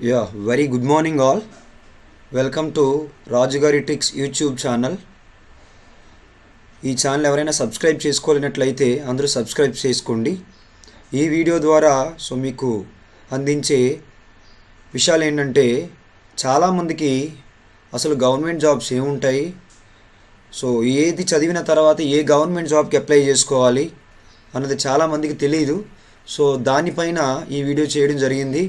Very good morning all. Welcome to రాజుగారి tricks YouTube channel. ఈ channel ఎవరైనా subscribe చేసుకోలేనట్లయితే అందరూ సబ్స్క్రైబ్ చేసుకోండి. ఈ వీడియో ద్వారా మీకు అందించే విషయాలు ఏంటంటే చాలామందికి అసలు గవర్నమెంట్ జాబ్స్ ఏముంటాయి, ఏది చదివిన తర్వాత ఏ గవర్నమెంట్ జాబ్కి అప్లై చేసుకోవాలి అన్నది చాలామందికి తెలియదు. దానిపైన ఈ వీడియో చేయడం జరిగింది.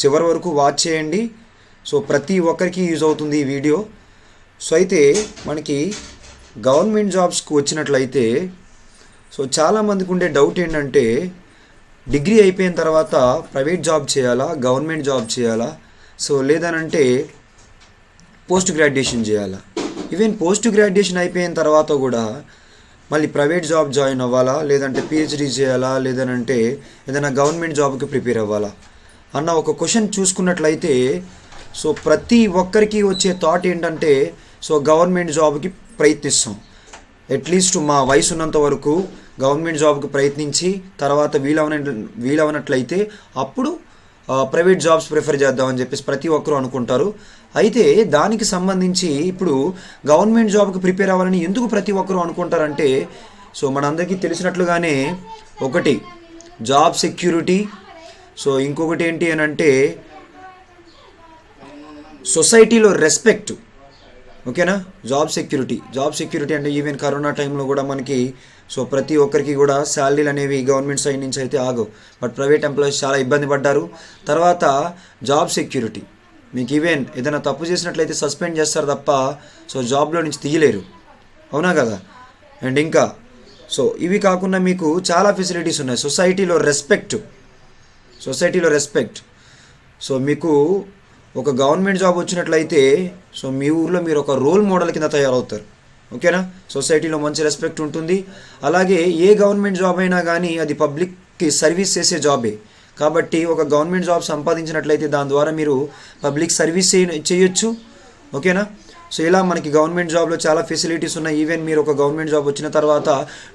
చివరి వరకు వాచ్ చేయండి. ప్రతి ఒక్కరికి యూజ్ అవుతుంది ఈ వీడియో. అయితే మనకి గవర్నమెంట్ జాబ్స్కి వచ్చినట్లయితే చాలామందికి ఉండే డౌట్ ఏంటంటే డిగ్రీ అయిపోయిన తర్వాత ప్రైవేట్ జాబ్ చేయాలా, గవర్నమెంట్ జాబ్ చేయాలా, లేదనంటే పోస్ట్ గ్రాడ్యుయేషన్ చేయాలా. ఈవెన్ పోస్ట్ గ్రాడ్యుయేషన్ అయిపోయిన తర్వాత కూడా మళ్ళీ ప్రైవేట్ జాబ్ జాయిన్ అవ్వాలా, లేదంటే పిహెచ్డీ చేయాలా, లేదనంటే ఏదైనా గవర్నమెంట్ జాబ్కి ప్రిపేర్ అవ్వాలా అన్న ఒక క్వశ్చన్ చూసుకున్నట్లయితే ప్రతి ఒక్కరికి వచ్చే థాట్ ఏంటంటే గవర్నమెంట్ జాబ్కి ప్రయత్నిస్తాం, అట్లీస్ట్ మా వయసు ఉన్నంత వరకు గవర్నమెంట్ జాబ్కి ప్రయత్నించి తర్వాత వీలవనట్లయితే అప్పుడు ప్రైవేట్ జాబ్స్ ప్రిఫర్ చేద్దామని చెప్పేసి ప్రతి ఒక్కరూ అనుకుంటారు. అయితే దానికి సంబంధించి ఇప్పుడు గవర్నమెంట్ జాబ్కి ప్రిపేర్ అవ్వాలని ఎందుకు ప్రతి ఒక్కరూ అనుకుంటారంటే మనందరికీ తెలిసినట్లుగానే ఒకటి జాబ్ సెక్యూరిటీ, ఇంకొకటి ఏంటి అని అంటే సొసైటీలో రెస్పెక్ట్. ఓకేనా, జాబ్ సెక్యూరిటీ అంటే ఈవెన్ కరోనా టైంలో కూడా మనకి ప్రతి ఒక్కరికి కూడా శాలరీలు అనేవి గవర్నమెంట్ సైడ్ నుంచి అయితే ఆగవు, బట్ ప్రైవేట్ ఎంప్లాయీస్ చాలా ఇబ్బంది పడ్డారు. తర్వాత జాబ్ సెక్యూరిటీ, మీకు ఈవెన్ ఏదైనా తప్పు చేసినట్లయితే సస్పెండ్ చేస్తారు తప్ప జాబ్లో నుంచి తీయలేరు, అవునా కదా. అండ్ ఇంకా ఇవి కాకుండా మీకు చాలా ఫెసిలిటీస్ ఉన్నాయి. సొసైటీలో రెస్పెక్ట్. మీకు ఒక గవర్నమెంట్ జాబ్ వచ్చినట్లయితే మీ ఊర్లో మీరు ఒక రోల్ మోడల్ కింద తయారవుతారు. ఓకేనా, సొసైటీలో మంచి రెస్పెక్ట్ ఉంటుంది. అలాగే ఏ గవర్నమెంట్ జాబ్ అయినా కానీ అది పబ్లిక్కి సర్వీస్ చేసే జాబే కాబట్టి ఒక గవర్నమెంట్ జాబ్ సంపాదించినట్లయితే దాని ద్వారా మీరు పబ్లిక్ సర్వీస్ చేయొచ్చు. ఓకేనా, ఇలా మనకి గవర్నమెంట్ జాబ్లో చాలా ఫెసిలిటీస్ ఉన్నాయి. ఈవెన్ మీరు ఒక గవర్నమెంట్ జాబ్ వచ్చిన తర్వాత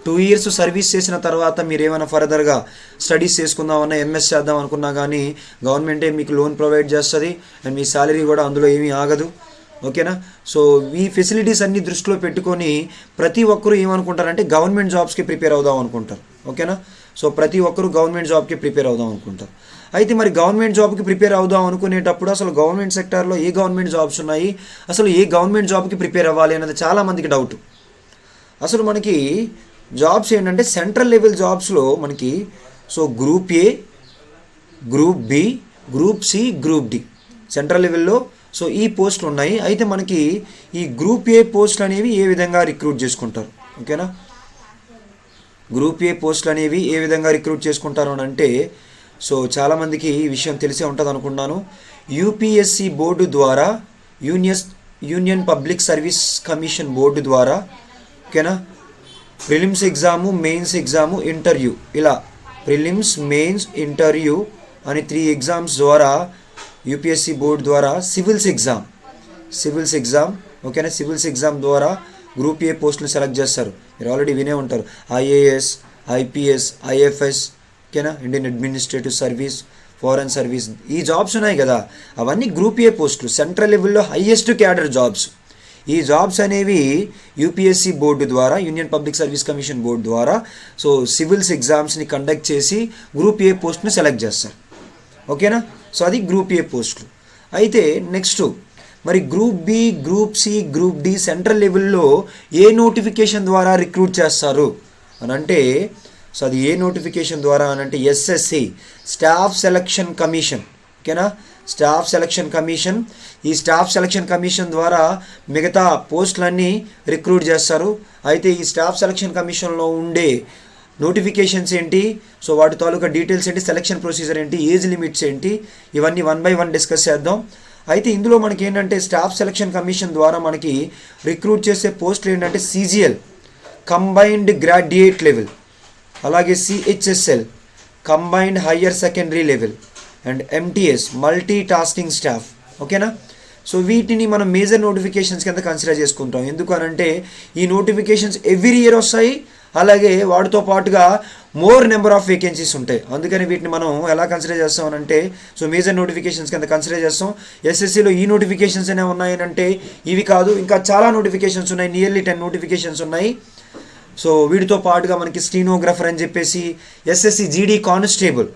2 years సర్వీస్ చేసిన తర్వాత మీరు ఏమైనా ఫర్దర్గా స్టడీస్ చేసుకుందామన్నా, ఎంఎస్ చేద్దాం అనుకున్నా కానీ గవర్నమెంటే మీకు లోన్ ప్రొవైడ్ చేస్తుంది అండ్ మీ శాలరీ కూడా అందులో ఏమీ ఆగదు. ఓకేనా, ఈ ఫెసిలిటీస్ అన్ని దృష్టిలో పెట్టుకొని ప్రతి ఒక్కరూ ఏమనుకుంటారంటే గవర్నమెంట్ జాబ్స్కి ప్రిపేర్ అవుదాం అనుకుంటారు. ఓకేనా, ప్రతి ఒక్కరూ గవర్నమెంట్ జాబ్కి ప్రిపేర్ అవుదాం అనుకుంటారు. అయితే మరి గవర్నమెంట్ జాబ్కి ప్రిపేర్ అవుదాం అనుకునేటప్పుడు అసలు గవర్నమెంట్ సెక్టార్లో ఏ గవర్నమెంట్ జాబ్స్ ఉన్నాయి, అసలు ఏ గవర్నమెంట్ జాబ్కి ప్రిపేర్ అవ్వాలి అన్నది చాలామందికి డౌట్. అసలు మనకి జాబ్స్ ఏంటంటే సెంట్రల్ లెవెల్ జాబ్స్లో మనకి group A, group B, group C, group D central లెవెల్లో ఈ పోస్టులు ఉన్నాయి. అయితే మనకి ఈ గ్రూప్ ఏ పోస్టులు అనేవి ఏ విధంగా రిక్రూట్ చేసుకుంటారు. ఓకేనా, గ్రూప్ ఏ పోస్టులు అనేవి ఏ విధంగా రిక్రూట్ చేసుకుంటారు అని అంటే చాలామందికి ఈ విషయం తెలిసే ఉంటుంది అనుకున్నాను. యూపీఎస్సి బోర్డు ద్వారా, union public service commission board ద్వారా, ఓకేనా, prelims exam, mains exam, interview, ఇలా ప్రిలిమ్స్, మెయిన్స్, ఇంటర్వ్యూ అని 3 ఎగ్జామ్స్ ద్వారా యూపీఎస్సి బోర్డు ద్వారా సివిల్స్ ఎగ్జామ్ ఓకేనా, సివిల్స్ ఎగ్జామ్ ద్వారా గ్రూప్ ఏ పోస్టులు సెలెక్ట్ చేస్తారు. మీరు ఆల్రెడీ వినే ఉంటారు, ఐఏఎస్, ఐపీఎస్, ఐఎఫ్ఎస్, ఓకేనా, Indian administrative service, foreign service, ఈ జాబ్స్ ఉన్నాయి కదా, అవన్నీ గ్రూప్ ఏ పోస్టులు, సెంట్రల్ లెవెల్లో హైయెస్ట్ క్యాడర్ జాబ్స్. ఈ జాబ్స్ అనేవి యూపీఎస్సి బోర్డు ద్వారా, union public service commission board ద్వారా సివిల్స్ ఎగ్జామ్స్ని కండక్ట్ చేసి గ్రూప్ ఏ పోస్ట్ని సెలెక్ట్ చేస్తారు. ఓకేనా, అది గ్రూప్ ఏ పోస్టులు. అయితే నెక్స్ట్ మరి group B, group C, group D central లెవెల్లో ఏ నోటిఫికేషన్ ద్వారా రిక్రూట్ చేస్తారు అని అంటే అది ఏ నోటిఫికేషన్ ద్వారా అని అంటే ఎస్ఎస్సి, స్టాఫ్ సెలక్షన్ కమిషన్. ఓకేనా, స్టాఫ్ సెలక్షన్ కమిషన్. ఈ స్టాఫ్ సెలక్షన్ కమిషన్ ద్వారా మిగతా పోస్టులన్నీ రిక్రూట్ చేస్తారు. అయితే ఈ స్టాఫ్ సెలక్షన్ కమిషన్లో ఉండే నోటిఫికేషన్స్ ఏంటి, వాటి తాలూకా డీటెయిల్స్ ఏంటి, సెలక్షన్ ప్రొసీజర్ ఏంటి, ఏజ్ లిమిట్స్ ఏంటి, ఇవన్నీ 1 by 1 డిస్కస్ చేద్దాం. అయితే ఇందులో మనకి ఏంటంటే స్టాఫ్ సెలక్షన్ కమిషన్ ద్వారా మనకి రిక్రూట్ చేసే పోస్టులు ఏంటంటే సిజిఎల్, కంబైన్డ్ గ్రాడ్యుయేట్ లెవెల్, అలాగే CHSL, combined higher secondary level, and MTS, multi tasking staff. ఓకేనా, వీటిని మనం మేజర్ నోటిఫికేషన్స్ కింద కన్సిడర్ చేసుకుంటాం. ఎందుకు అనంటే ఈ నోటిఫికేషన్స్ ఎవ్రీ ఇయర్ వస్తాయి, అలాగే వాటితో పాటుగా మోర్ నెంబర్ ఆఫ్ వేకెన్సీస్ ఉంటాయి. అందుకని వీటిని మనం ఎలా కన్సిడర్ చేస్తామనంటే సో మేజర్ నోటిఫికేషన్స్ కింద కన్సిడర్ చేస్తాం. ఎస్ఎస్సిలో ఈ నోటిఫికేషన్స్ అనేవి ఉన్నాయనంటే ఇవి కాదు, ఇంకా చాలా నోటిఫికేషన్స్ ఉన్నాయి, నియర్లీ 10 నోటిఫికేషన్స్ ఉన్నాయి. సో వీటితో పాటుగా మనకి స్టీనోగ్రాఫర్ అని చెప్పేసి, ఎస్ఎస్సి జీడీ కానిస్టేబుల్,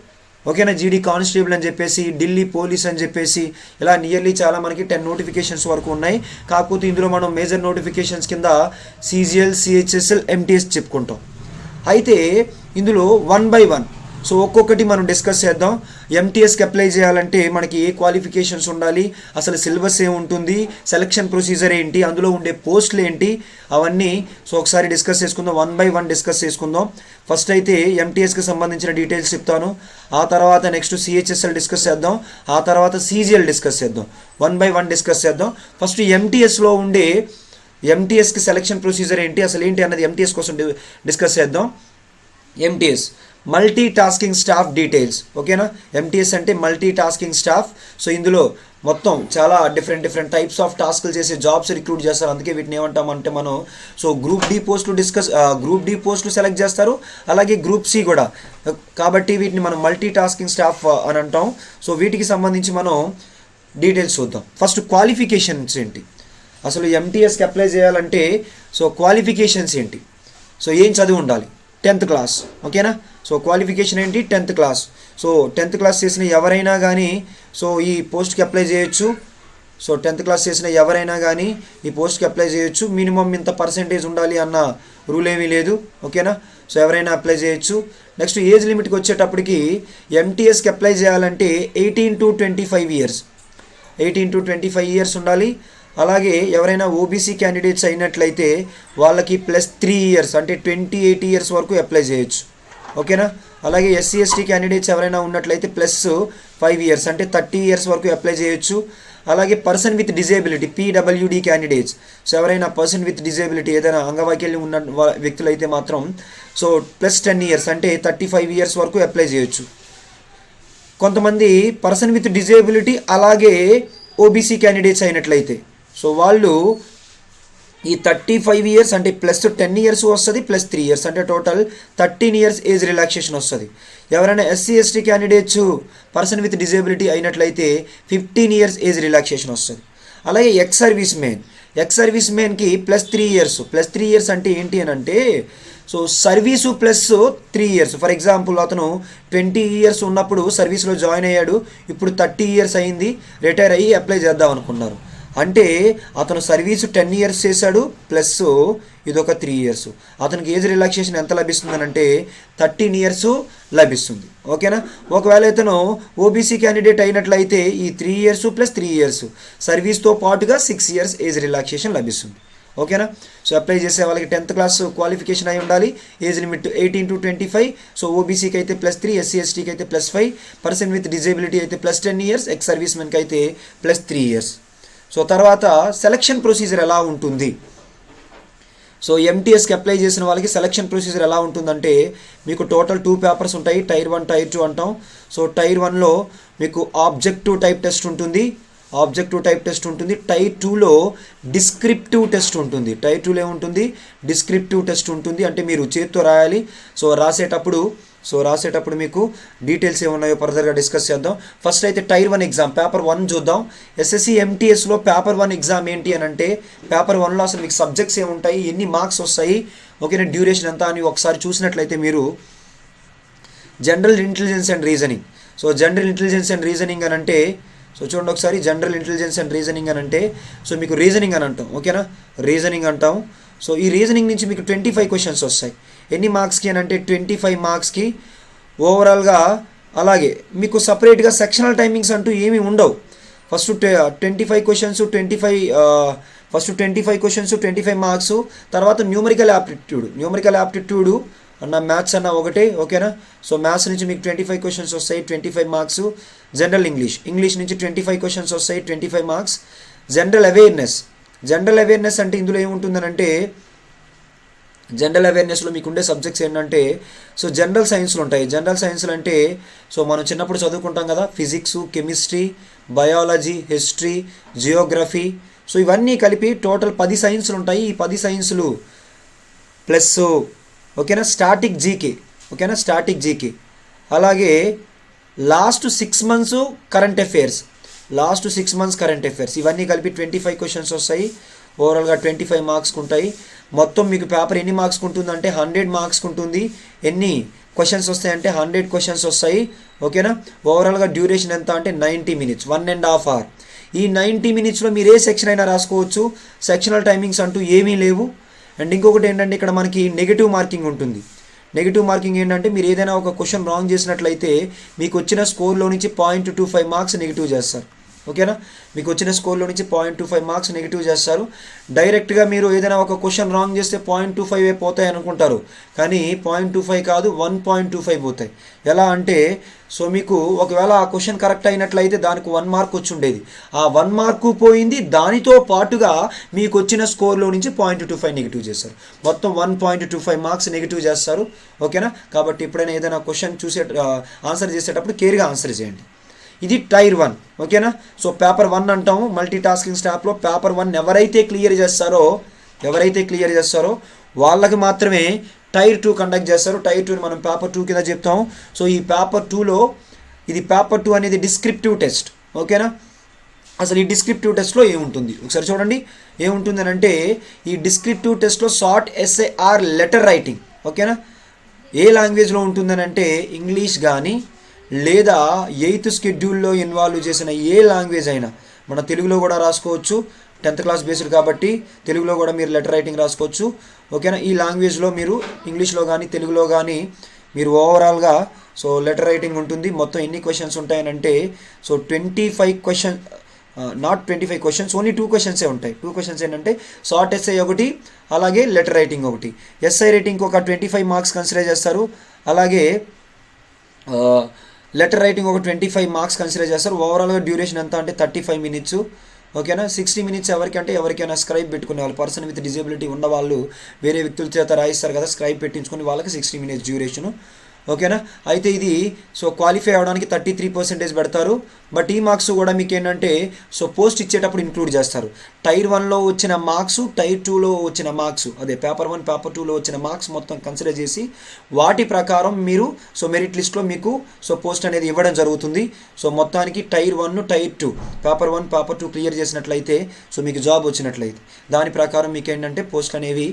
ఓకేనా, జీడీ కానిస్టేబుల్ అని చెప్పేసి, ఢిల్లీ పోలీస్ అని చెప్పేసి, ఇలా నియర్లీ చాలా మనకి 10 నోటిఫికేషన్స్ వరకు ఉన్నాయి. కాకపోతే ఇందులో మనం మేజర్ నోటిఫికేషన్స్ కింద సిజిఎల్, సిహెచ్ఎస్ఎల్, ఎంటీఎస్ చెప్పుకుంటాం. అయితే ఇందులో 1 by 1 సో ఒక్కొక్కటి మనం డిస్కస్ చేద్దాం. ఎంటీఎస్కి అప్లై చేయాలంటే మనకి ఏ క్వాలిఫికేషన్స్ ఉండాలి, అసలు సిలబస్ ఏముంటుంది, సెలక్షన్ ప్రొసీజర్ ఏంటి, అందులో ఉండే పోస్టులు ఏంటి, అవన్నీ సో ఒకసారి డిస్కస్ చేసుకుందాం. 1 by 1 డిస్కస్ చేసుకుందాం. ఫస్ట్ అయితే ఎంటీఎస్కి సంబంధించిన డీటెయిల్స్ చెప్తాను, ఆ తర్వాత నెక్స్ట్ సిహెచ్ఎస్ఎల్ డిస్కస్ చేద్దాం, ఆ తర్వాత సిజిఎల్ డిస్కస్ చేద్దాం. 1 by 1 డిస్కస్ చేద్దాం. ఫస్ట్ ఎంటీఎస్లో ఉండే ఎంటీఎస్కి సెలక్షన్ ప్రొసీజర్ ఏంటి, అసలు ఏంటి అన్నది ఎంటీఎస్ కోసం డిస్కస్ చేద్దాం. MTS multi tasking staff details, ఓకేనా. ఎంటీఎస్ అంటే మల్టీ టాస్కింగ్ స్టాఫ్. సో ఇందులో మొత్తం చాలా డిఫరెంట్ టైప్స్ ఆఫ్ టాస్క్లు చేసే జాబ్స్ రిక్రూట్ చేస్తారు. అందుకే వీటిని ఏమంటామంటే మనం సో గ్రూప్ డి పోస్టులు సెలెక్ట్ చేస్తారు, అలాగే గ్రూప్ సి కూడా. కాబట్టి వీటిని మనం మల్టీ టాస్కింగ్ స్టాఫ్ అని అంటాం. సో వీటికి సంబంధించి మనం డీటెయిల్స్ చూద్దాం. ఫస్ట్ క్వాలిఫికేషన్స్ ఏంటి, అసలు ఎంటీఎస్కి అప్లై చేయాలంటే సో క్వాలిఫికేషన్స్ ఏంటి, సో ఏం చదివి ఉండాలి, 10th క్లాస్, ఓకేనా. సో క్వాలిఫికేషన్ ఏంటి, 10th class. So 10th class చేసిన ఎవరైనా కానీ సో ఈ పోస్ట్కి అప్లై చేయొచ్చు. సో 10th క్లాస్ చేసిన ఎవరైనా కానీ ఈ పోస్ట్కి అప్లై చేయొచ్చు. మినిమం ఇంత పర్సెంటేజ్ ఉండాలి అన్న రూల్ ఏమీ లేదు, ఓకేనా. సో ఎవరైనా అప్లై చేయొచ్చు. నెక్స్ట్ ఏజ్ లిమిట్కి వచ్చేటప్పటికి ఎంటీఎస్కి అప్లై చేయాలంటే 18 to 25 ఇయర్స్, 18 to 25 ఇయర్స్ ఉండాలి. అలాగే ఎవరైనా ఓబీసీ క్యాండిడేట్స్ అయినట్లయితే వాళ్ళకి +3 ఇయర్స్ అంటే 28 ఇయర్స్ వరకు అప్లై చేయొచ్చు, ఓకేనా. అలాగే ఎస్సీ ఎస్టీ క్యాండిడేట్స్ ఎవరైనా ఉన్నట్లయితే +5 ఇయర్స్ అంటే 30 ఇయర్స్ వరకు అప్లై చేయొచ్చు. అలాగే person with disability PWD candidates, so ఎవరైనా పర్సన్ విత్ డిజేబిలిటీ ఏదైనా అంగవైకల్యం ఉన్న వ్యక్తులైతే మాత్రం సో +10 ఇయర్స్ అంటే 35 ఇయర్స్ వరకు అప్లై చేయొచ్చు. కొంతమంది పర్సన్ విత్ డిజేబిలిటీ అలాగే ఓబీసీ క్యాండిడేట్స్ అయినట్లయితే సో వాళ్ళు ఈ 35 ఇయర్స్ అంటే +10 ఇయర్స్ వస్తుంది, +3 ఇయర్స్ అంటే టోటల్ 13 ఇయర్స్ ఏజ్ రిలాక్సేషన్ వస్తుంది. ఎవరైనా SC ST candidates person with disability అయినట్లయితే 15 ఇయర్స్ ఏజ్ రిలాక్సేషన్ వస్తుంది. అలాగే ఎక్స్ సర్వీస్ మెయిన్కి +3 ఇయర్స్. +3 ఇయర్స్ అంటే ఏంటి అని అంటే so service +3 years. For example అతను 20 ఇయర్స్ ఉన్నప్పుడు సర్వీస్లో జాయిన్ అయ్యాడు, ఇప్పుడు 30 ఇయర్స్ అయింది, రిటైర్ అయ్యి అప్లై చేద్దాం అనుకున్నారు అంటే అతను సర్వీసు 10 ఇయర్స్ చేశాడు ప్లస్ ఇదొక 3 ఇయర్స్. అతనికి ఏజ్ రిలాక్సేషన్ ఎంత లభిస్తుంది అంటే 13 ఇయర్స్ లభిస్తుంది, ఓకేనా. ఒకవేళ ఇతను ఓబీసీ క్యాండిడేట్ అయినట్లయితే ఈ 3 ఇయర్స్ + 3 ఇయర్స్ సర్వీస్తో పాటుగా 6 ఇయర్స్ ఏజ్ రిలాక్సేషన్ లభిస్తుంది, ఓకేనా. సో అప్లై చేసే వాళ్ళకి 10th క్లాస్ క్వాలిఫికేషన్ అయి ఉండాలి. Age limit 18 to 25. సో ఓబీసీకి అయితే +3, ఎస్సీ ఎస్టీకి అయితే +5, పర్సన్ విత్ డిజేబిలిటీ అయితే +10 ఇయర్స్, ఎక్స్ సర్వీస్ మెన్కి అయితే +3 ఇయర్స్. సో తర్వాత సెలక్షన్ ప్రొసీజర్ ఎలా ఉంటుంది, సో ఎంటీఎస్కి అప్లై చేసిన వాళ్ళకి సెలక్షన్ ప్రొసీజర్ ఎలా ఉంటుందంటే మీకు టోటల్ 2 పేపర్స్ ఉంటాయి, టైర్ 1 టైర్ 2 అంటాం. సో టైర్ 1లో మీకు ఆబ్జెక్టివ్ టైప్ టెస్ట్ ఉంటుంది, టైర్ 2లో డిస్క్రిప్టివ్ టెస్ట్ ఉంటుంది. టైర్ 2లో ఏముంటుంది, డిస్క్రిప్టివ్ టెస్ట్ ఉంటుంది, అంటే మీరు చేతితో రాయాలి. సో రాసేటప్పుడు మీకు డీటెయిల్స్ ఏమున్నాయో ఫర్దర్గా డిస్కస్ చేద్దాం. ఫస్ట్ అయితే టైర్ 1 ఎగ్జామ్ పేపర్ 1 చూద్దాం. ఎస్ఎస్సి ఎంటీఎస్లో పేపర్ 1 ఎగ్జామ్ ఏంటి అని అంటే పేపర్ 1లో అసలు మీకు సబ్జెక్ట్స్ ఏముంటాయి, ఎన్ని మార్క్స్ వస్తాయి, ఓకేనా, డ్యూరేషన్ ఎంత అని ఒకసారి చూసినట్లయితే మీరు general intelligence and reasoning. So general intelligence and reasoning అని అంటే సో చూడండి ఒకసారి, జనరల్ ఇంటెలిజెన్స్ అండ్ రీజనింగ్ అని అంటే సో మీకు రీజనింగ్ అని అంటాం, ఓకేనా, రీజనింగ్ అంటాం. సో ఈ రీజనింగ్ నుంచి మీకు 25 క్వశ్చన్స్ వస్తాయి. ఎన్ని మార్క్స్కి అని అంటే 25 మార్క్స్కి ఓవరాల్గా. అలాగే మీకు సపరేట్గా సెక్షనల్ టైమింగ్స్ అంటూ ఏమీ ఉండవు. First 25 questions 25 marks. తర్వాత న్యూమరికల్ యాప్టిట్యూడ్ అన్న మ్యాథ్స్ అన్న ఒకటే, ఓకేనా. సో మ్యాథ్స్ నుంచి మీకు 25 క్వశ్చన్స్ వస్తాయి, 25 మార్క్స్. జనరల్ ఇంగ్లీష్ నుంచి 25 క్వశ్చన్స్ వస్తాయి, 25 మార్క్స్. జనరల్ అవేర్నెస్ అంటే ఇందులో ఏముంటుందని అంటే జనరల్ అవేర్నెస్లో మీకు ఉండే సబ్జెక్ట్స్ ఏంటంటే సో జనరల్ సైన్స్లు ఉంటాయి. జనరల్ సైన్స్లు అంటే సో మనం చిన్నప్పుడు చదువుకుంటాం కదా, physics, chemistry, biology, history, Geography. So ఇవన్నీ కలిపి టోటల్ 10 సైన్స్లు ఉంటాయి. ఈ 10 సైన్స్లు ప్లస్ ఓకేనా, స్టాటిక్ జీకే, ఓకేనా, స్టాటిక్ జీకే. అలాగే last 6 months current affairs, last 6 months current affairs, ఇవన్నీ కలిపి 25 క్వశ్చన్స్ వస్తాయి. ఓవరాల్గా 25 మార్క్స్కి ఉంటాయి. మొత్తం మీకు పేపర్ ఎన్ని మార్క్స్కి ఉంటుందంటే 100 మార్క్స్కి ఉంటుంది. ఎన్ని క్వశ్చన్స్ వస్తాయంటే 100 క్వశ్చన్స్ వస్తాయి. ఓకేనా, ఓవరాల్గా డ్యూరేషన్ ఎంత అంటే 90 minutes, 1.5 hours. ఈ 90 minutesలో మీరు ఏ సెక్షన్ అయినా రాసుకోవచ్చు. సెక్షనల్ టైమింగ్స్ అంటూ ఏమీ లేవు. అండ్ ఇంకొకటి ఏంటంటే ఇక్కడ మనకి నెగిటివ్ మార్కింగ్ ఉంటుంది. నెగిటివ్ మార్కింగ్ ఏంటంటే మీరు ఏదైనా ఒక క్వశ్చన్ రాంగ్ చేసినట్లయితే మీకు వచ్చిన స్కోర్లో నుంచి 0.25 మార్క్స్ నెగిటివ్ చేస్తారు. ఓకేనా, మీకు వచ్చిన స్కోర్లో నుంచి 0.25 మార్క్స్ నెగిటివ్ చేస్తారు. డైరెక్ట్గా మీరు ఏదైనా ఒక క్వశ్చన్ రాంగ్ చేస్తే 0.25 పోతాయి అనుకుంటారు, కానీ 0.25 కాదు 1.25 పోతాయి. ఎలా అంటే సో మీకు ఒకవేళ ఆ క్వశ్చన్ కరెక్ట్ అయినట్లయితే దానికి 1 మార్క్ వచ్చి ఉండేది, ఆ 1 మార్కు పోయింది. దానితో పాటుగా మీకు వచ్చిన స్కోర్లో నుంచి 0.25 నెగిటివ్ చేస్తారు. మొత్తం 1.25 మార్క్స్ నెగిటివ్ చేస్తారు. ఓకేనా, కాబట్టి ఎప్పుడైనా ఏదైనా క్వశ్చన్ ఆన్సర్ చేసేటప్పుడు కేర్గా ఆన్సర్ చేయండి. ఇది టైర్ 1. ఓకేనా, సో పేపర్ 1 అంటాము మల్టీ టాస్కింగ్ స్టాప్లో. పేపర్ 1 ఎవరైతే క్లియర్ చేస్తారో వాళ్ళకి మాత్రమే టైర్ 2 కండక్ట్ చేస్తారు. టైర్ 2 మనం పేపర్ 2 కింద చెప్తాము. సో ఈ పేపర్ 2లో ఇది పేపర్ 2 అనేది డిస్క్రిప్టివ్ టెస్ట్. ఓకేనా, అసలు ఈ డిస్క్రిప్టివ్ టెస్ట్లో ఏముంటుంది ఒకసారి చూడండి. ఏముంటుంది అని అంటే ఈ డిస్క్రిప్టివ్ టెస్ట్లో short essay or letter writing. ఓకేనా, ఏ లాంగ్వేజ్లో ఉంటుందని అంటే ఇంగ్లీష్ కానీ లేదా 8th షెడ్యూల్లో ఇన్వాల్వ్ చేసిన ఏ లాంగ్వేజ్ అయినా, మన తెలుగులో కూడా రాసుకోవచ్చు. 10th క్లాస్ బేస్డ్ కాబట్టి తెలుగులో కూడా మీరు లెటర్ రైటింగ్ రాసుకోవచ్చు. ఓకేనా, ఈ లాంగ్వేజ్లో మీరు ఇంగ్లీష్లో కానీ తెలుగులో కానీ మీరు ఓవరాల్గా సో లెటర్ రైటింగ్ ఉంటుంది. మొత్తం ఎన్ని క్వశ్చన్స్ ఉంటాయనంటే so 25 question, not 25 questions, only 2 క్వశ్చన్సే ఉంటాయి. 2 క్వశ్చన్స్ ఏంటంటే షార్ట్ ఎస్ఐ ఒకటి, అలాగే లెటర్ రైటింగ్ ఒకటి. ఎస్ఐ రైటింగ్ ఒక 25 మార్క్స్ కన్సిడర్ చేస్తారు. అలాగే లెటర్ రైటింగ్ ఒక 25 మార్క్స్ కన్సిడర్ చేస్తారు. ఓవరాల్గా డ్యూరేషన్ ఎంత అంటే 35 minutes. ఓకేనా, 60 minutes ఎవరికైనా స్క్రైబ్ పెట్టుకునే వాళ్ళు, పర్సన్ విత్ డిజేబిలిటీ ఉన్న వాళ్ళు వేరే వ్యక్తుల చేత రాయిస్తారు కదా, స్క్రైబ్ పెట్టించుకుని వాళ్ళకి 60 minutes డ్యూరేషను. ఓకేనా, అయితే ఇది సో క్వాలిఫై అవ్వడానికి 33% పెడతారు. బట్ ఈ మార్క్స్ కూడా మీకు ఏంటంటే సో పోస్ట్ ఇచ్చేటప్పుడు ఇంక్లూడ్ చేస్తారు. టైర్ 1లో వచ్చిన మార్క్స్, టైర్ 2లో వచ్చిన మార్క్స్, అదే పేపర్ 1 పేపర్ 2లో వచ్చిన మార్క్స్ మొత్తం కన్సిడర్ చేసి వాటి ప్రకారం మీరు సో మెరిట్ లిస్ట్లో మీకు సో పోస్ట్ అనేది ఇవ్వడం జరుగుతుంది. సో మొత్తానికి tier 1 tier 2 paper 1 paper 2 clear చేసినట్లయితే సో మీకు జాబ్ వచ్చినట్లయితే దాని ప్రకారం మీకు ఏంటంటే పోస్టులు అనేవి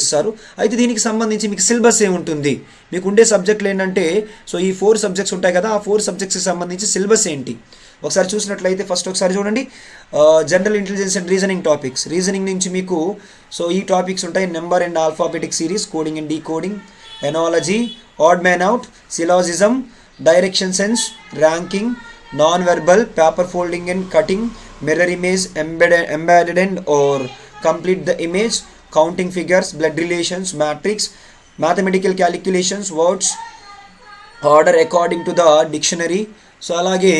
ఇస్తారు. అయితే దీనికి సంబంధించి మీకు సిలబస్ ఏముంటుంది, మీకు ఉండే సబ్జెక్టులు ఏంటంటే సో ఈ 4 సబ్జెక్ట్స్ ఉంటాయి కదా, ఆ 4 సబ్జెక్ట్స్కి సంబంధించి సిలబస్ ఏంటి ఒకసారి చూసినట్లయితే ఫస్ట్ ఒకసారి చూడండి. General intelligence and reasoning topics. Reasoning నుంచి మీకు సో ఈ టాపిక్స్ ఉంటాయి: number and alphabetic series, coding and decoding, analogy, odd man out, syllogism, direction sense, ranking, non verbal, paper folding and cutting, mirror image, embedded and or complete the image, counting figures, blood relations, matrix, mathematical calculations, words order according to the dictionary. So అలాగే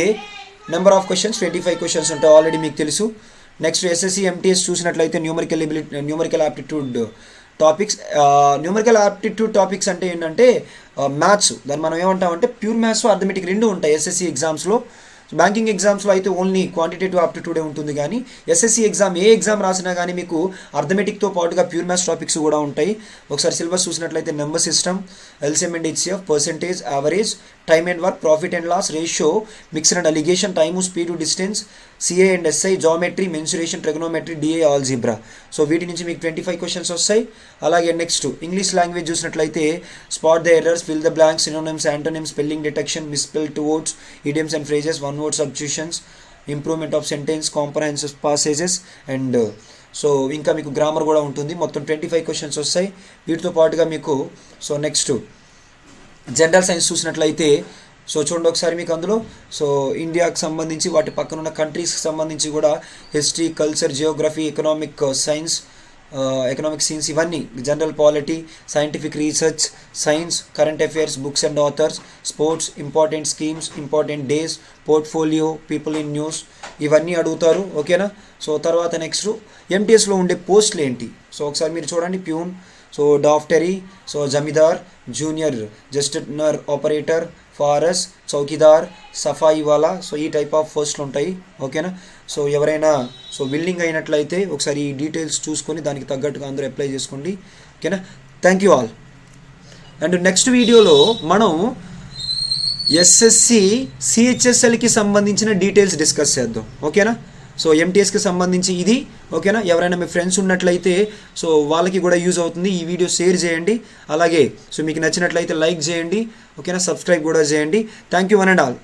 number of questions 25 questions ఉంటాయి, already మీకు తెలుసు. Next SSC MTS చూసినట్లయితే numerical aptitude topics. Numerical aptitude topics అంటే ఏంటంటే maths, దాన్ని మనం ఏమంటామంటే ప్యూర్ మ్యాథ్స్, అర్థమెటిక్ రెండు ఉంటాయి ఎస్ఎస్సి ఎగ్జామ్స్లో. బ్యాంకింగ్ ఎగ్జామ్స్లో అయితే ఓన్లీ క్వాంటిటేటివ్ ఆప్టిట్యూడే ఉంటుంది, కానీ ఎస్ఎస్సి ఎగ్జామ్ ఏ ఎగ్జామ్ రాసినా కానీ మీకు అర్థమెటిక్తో పాటుగా ప్యూర్ మ్యాథ్స్ టాపిక్స్ కూడా ఉంటాయి. ఒకసారి సిలబస్ చూసినట్లయితే number system, LCM and HCF, percentage, average, time and work, profit and loss, ratio, mixed and alligation, time, speed, distance, CI and SI, geometry, mensuration, trigonometry, DI, algebra. So వీటి నుంచి మీకు 25 questions వస్తాయి. అలాగే next English language చూసినట్లయితే spot the errors, fill the blanks, synonyms, antonyms, spelling detection, misspelled words, idioms and phrases, one word substitutions, improvement of sentence, comprehensive passages and so ఇంకా మీకు grammar కూడా ఉంటుంది. మొత్తం 25 క్వశ్చన్స్ వస్తాయి. వీటితో పాటుగా మీకు సో నెక్స్ట్ జనరల్ సైన్స్ చూసినట్లయితే సో చూడండి ఒకసారి మీకు అందులో సో ఇండియాకి సంబంధించి వాటి పక్కన ఉన్న కంట్రీస్కి సంబంధించి కూడా history, culture, geography, economic science, economic science, ఇవన్నీ general polity, scientific research, science, current affairs, books and authors, sports, important schemes, important days, portfolio, people in news, ఇవన్నీ అడుగుతారు. ఓకేనా, సో తర్వాత నెక్స్ట్ ఎంటీఎస్లో ఉండే పోస్టులు ఏంటి సో ఒకసారి మీరు చూడండి. ప్యూన్, సో డాఫ్టరీ, సో జమీదార్, జూనియర్ జస్టినర్ ఆపరేటర్, ఫారస్, చౌకీదార్, సఫాయి వాలా, సో ఈ టైప్ ఆఫ్ పోస్టులు ఉంటాయి. ఓకేనా, సో ఎవరైనా సో విల్లింగ్ అయినట్లయితే ఒకసారి ఈ డీటెయిల్స్ చూసుకొని దానికి తగ్గట్టుగా అందరూ అప్లై చేసుకోండి. ఓకేనా, thank you all. And next వీడియోలో మనం ఎస్ఎస్సి సిహెచ్ఎస్ఎల్కి సంబంధించిన డీటెయిల్స్ డిస్కస్ చేద్దాం, ఓకేనా. సో ఎంటీఎస్కి సంబంధించి ఇది, ఓకేనా. ఎవరైనా మీ ఫ్రెండ్స్ ఉన్నట్లయితే సో వాళ్ళకి కూడా యూజ్ అవుతుంది. ఈ వీడియో షేర్ చేయండి. అలాగే సో మీకు నచ్చినట్లయితే లైక్ చేయండి, ఓకేనా. సబ్స్క్రైబ్ కూడా చేయండి. Thank you one and all.